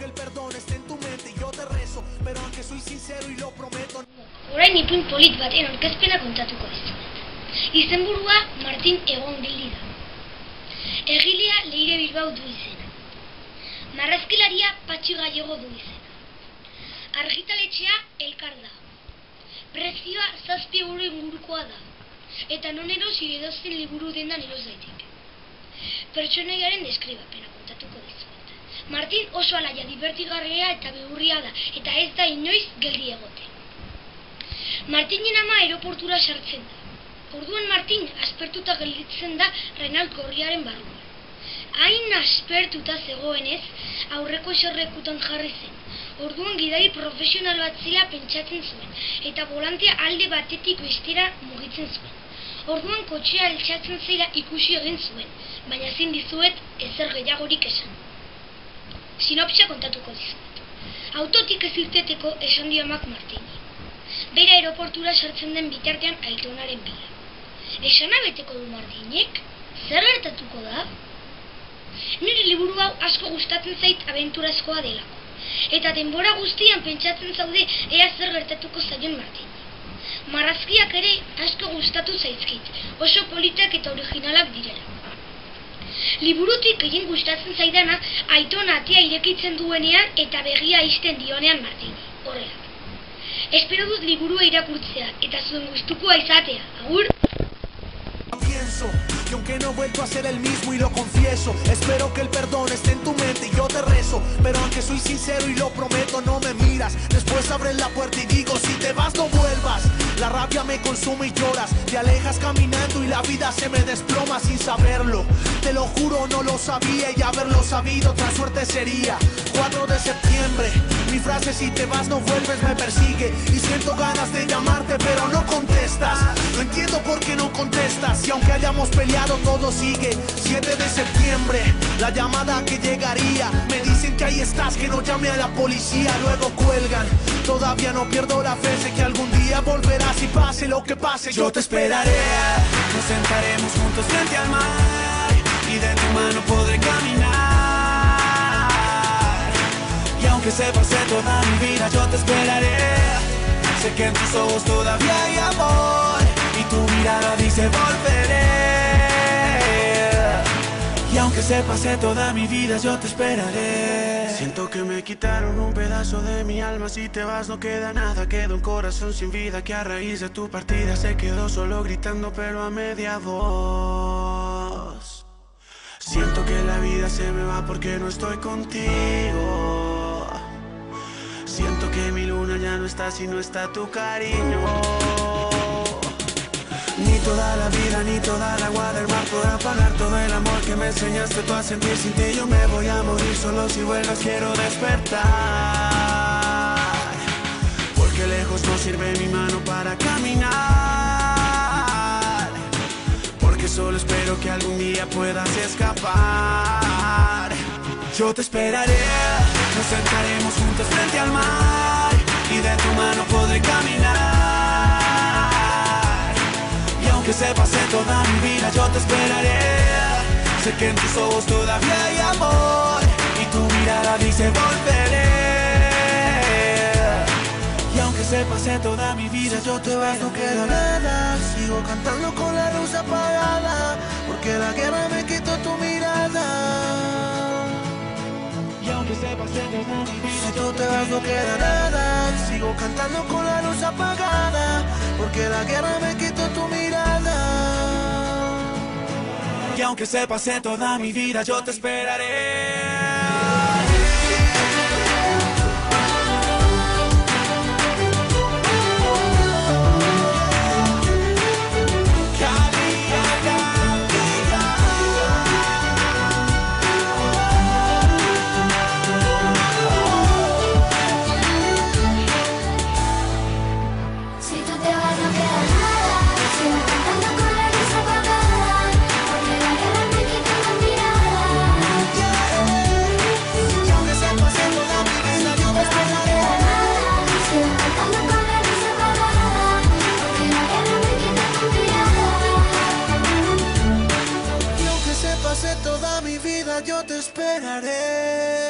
que el perdón esté en tu mente y yo te rezo, pero aunque soy sincero y lo prometo. Orain ipuin polit baten aurkezpena kontatuko dizuet. Izenburua Martin Egongildi da. Egilea Leire Bilbao du izena. Marrazkilaria Patxi Gallego du izena. Argitaletxea Elkar da. Prezioa 7 euro ingurukoa da. Eta non erosi edozein liburu dendan eros daiteke. Pertsonaiaren deskribapena kontatuko dizuet. Martin oso alaia, divertigarria eta bihurria da, eta ez da inoiz geldi egote. Martinen ama aeroportura sartzen da. Orduan Martin aspertuta gelditzen da Renault gorriaren barruan. Hain aspertuta zegoenez, aurreko eserlekutan jarri zen. Orduan gidari profesional bat zela pentsatzen zuen, eta volantea alde batetik bestera mugitzen zuen. Orduan kotxea altxatzen zela ikusi egin zuen, baina ezin dizuet ezer gehiagorik esan. Sinopsia kontatuko dizuet. Autotik ez irteteko esan dio amak Martini. Bera aeroportura sartzen den bitartean Aitonaren bila. Esana beteko du Martinek? Zer gertatuko da? Nire liburu hau asko gustatzen zait abenturazkoa delako. Eta denbora guztian pentsatzen zaude ea zer gertatuko zaion Martini. Marrazkiak ere asko gustatu zaizkit, oso politak eta originalak direla. Liburutik gehien gustatzen zaidana Aitona atea irekitzen duenean eta begia ixten dionean Martini. Horrela. Espero dut liburua irakurtzea eta zuen gustukoa izatea. Agur! Pienso que aunque no he vuelto a ser el mismo y lo confieso, espero que el perdón esté en tu mente y yo te rezo, pero aunque soy sincero y lo prometo, no me miras. Después abres la puerta y digo, si te vas no vuelvas. La rabia me consume y lloras, te alejas caminando y la vida se me desploma sin saberlo. Te lo juro, no lo sabía y haberlo sabido otra suerte sería. 4 de septiembre, mi frase si te vas no vuelves me persigue y siento ganas de llamarte pero no contestas. No entiendo por qué no contestas y aunque hayamos peleado todo sigue. 7 de septiembre, la llamada que llegaría. Me dicen que ahí estás, que no llame a la policía. Luego cuelgan, todavía no pierdo la fe. Sé que algún día volverás y pase lo que pase yo te esperaré. Nos sentaremos juntos frente al mar y de tu mano podré caminar. Y aunque se pase toda mi vida yo te esperaré. Sé que en tus ojos todavía hay amor y tu mirada dice volveré. Y aunque se pase toda mi vida yo te esperaré. Siento que me quitaron un pedazo de mi alma. Si te vas no queda nada, queda un corazón sin vida que a raíz de tu partida se quedó solo gritando pero a media voz. Siento que la vida se me va porque no estoy contigo. Siento que mi luna ya no está si no está tu cariño. Ni toda la vida, ni toda el agua del mar podrá pagar todo el amor que me enseñaste tú a sentir. Sin ti yo me voy a morir, solo si vuelvas quiero despertar. Porque lejos no sirve mi mano para caminar. Porque solo espero que algún día puedas escapar. Yo te esperaré, nos sentaremos juntos frente al mar y de tu mano podré caminar. Y aunque se pase toda mi vida yo te esperaré. Sé que en tus ojos todavía hay amor y tu mirada dice volveré. Y aunque se pase toda mi vida yo te vas no queda nada. Sigo cantando con la luz apagada porque la guerra me quitó tu mirada. Y aunque se pase toda mi vida si tú te vas no queda nada. Sigo cantando con la luz apagada porque la guerra me quitó tu mirada. Y aunque se pase toda mi vida yo te esperaré. Toda mi vida yo te esperaré.